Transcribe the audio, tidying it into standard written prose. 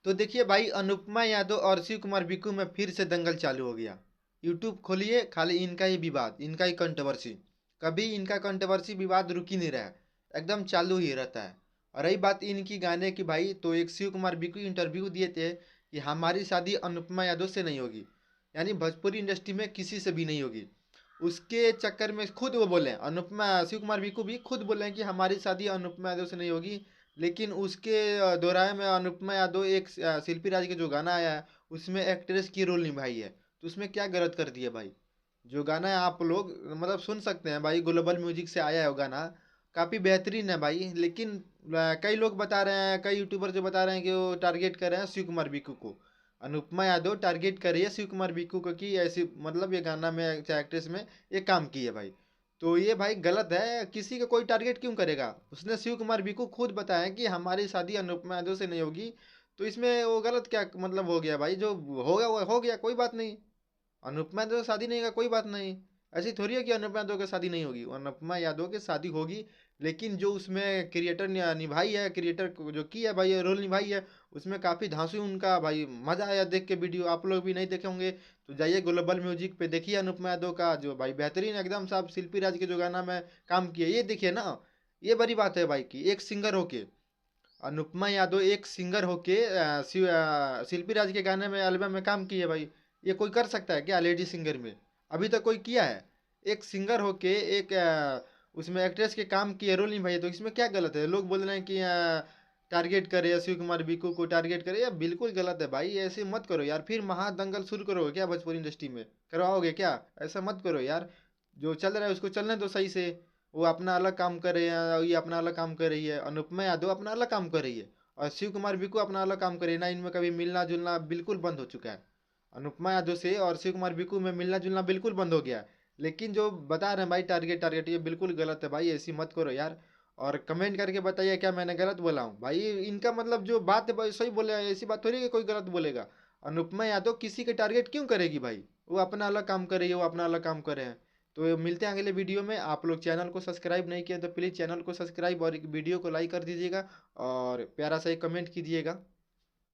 तो देखिए भाई, अनुपमा यादव और शिव कुमार बिक्कू में फिर से दंगल चालू हो गया। यूट्यूब खोलिए, खाली इनका ही विवाद, इनका ही कंट्रोवर्सी। कभी इनका कंट्रोवर्सी विवाद रुक ही नहीं रहा है, एकदम चालू ही रहता है। और रही बात इनकी गाने की भाई, तो एक शिव कुमार बिक्कू इंटरव्यू दिए थे कि हमारी शादी अनुपमा यादव से नहीं होगी, यानी भोजपुरी इंडस्ट्री में किसी से भी नहीं होगी। उसके चक्कर में खुद वो बोले, अनुपमा शिव कुमार बिक्कू भी खुद बोले कि हमारी शादी अनुपमा यादव से नहीं होगी। लेकिन उसके दोराहे में अनुपमा यादव एक शिल्पी राज के जो गाना आया है, उसमें एक्ट्रेस की रोल निभाई है। तो उसमें क्या गलत कर दिया भाई? जो गाना है आप लोग मतलब सुन सकते हैं भाई, ग्लोबल म्यूजिक से आया है वो गाना, काफ़ी बेहतरीन है भाई। लेकिन कई लोग बता रहे हैं, कई यूट्यूबर जो बता रहे हैं कि वो टारगेट कर रहे हैं शिव कुमार बिक्कू को। अनुपमा यादव टारगेट कर रही है शिव कुमार बिक्कू को कि ऐसी मतलब ये गाना में चाहे एक्ट्रेस में ये काम की है भाई। तो ये भाई गलत है, किसी का कोई टारगेट क्यों करेगा? उसने शिव कुमार बिक्कू खुद बताया कि हमारी शादी अनुपमा यादव से नहीं होगी। तो इसमें वो गलत क्या मतलब हो गया भाई? जो होगा वो हो गया, कोई बात नहीं। अनुपमा यादव से शादी नहीं होगा, कोई बात नहीं। ऐसी थोड़ी है कि अनुपमा यादव की शादी नहीं होगी, अनुपमा यादव की शादी होगी। लेकिन जो उसमें क्रिएटर ने निभाई है, क्रिएटर जो की है भाई रोल निभाई है, उसमें काफ़ी धांसू उनका भाई, मज़ा आया देख के। वीडियो आप लोग भी नहीं देखे होंगे तो जाइए ग्लोबल म्यूजिक पे देखिए, अनुपमा यादव का जो भाई बेहतरीन एकदम साहब शिल्पी राज के जो गाना में काम किया, ये देखिए ना। ये बड़ी बात है भाई की एक सिंगर होके, अनुपमा यादव एक सिंगर होके शिल्पी राज के गाने में एल्बम में काम की है भाई। ये कोई कर सकता है क्या लेडी सिंगर में? अभी तक कोई किया है? एक सिंगर होके एक उसमें एक्ट्रेस के काम किए, रोल निभाई, तो इसमें क्या गलत है? लोग बोल रहे हैं कि टारगेट करे शिव कुमार बिक्कू को, टारगेट करे, ये बिल्कुल गलत है भाई। ऐसे मत करो यार, फिर महादंगल शुरू करोगे क्या भोजपुरी इंडस्ट्री में? करवाओगे क्या? ऐसा मत करो यार। जो चल रहा है उसको चलने दो सही से। वो अपना अलग काम कर रहे हैं, ये अपना अलग काम कर रही है, अनुपमा यादव अपना अलग काम कर रही है, और शिव कुमार बिक्कू अपना अलग काम कर रही है ना। इनमें कभी मिलना जुलना बिल्कुल बंद हो चुका है। अनुपमा यादव से और शिव कुमार बिक्कू में मिलना जुलना बिल्कुल बंद हो गया है। लेकिन जो बता रहे हैं भाई टारगेट टारगेट, ये बिल्कुल गलत है भाई, ऐसी मत करो यार। और कमेंट करके बताइए क्या मैंने गलत बोला हूँ भाई? इनका मतलब जो बात है भाई सही बोले, ऐसी बात थोड़ी है कि कोई गलत बोलेगा। अनुपमा यादव किसी के टारगेट क्यों करेगी भाई? वो अपना अलग काम कर रही है, वो अपना अलग काम कर रहे हैं। तो मिलते हैं अगले वीडियो में। आप लोग चैनल को सब्सक्राइब नहीं किए तो प्लीज़ चैनल को सब्सक्राइब और एक वीडियो को लाइक कर दीजिएगा, और प्यारा सा एक कमेंट कीजिएगा।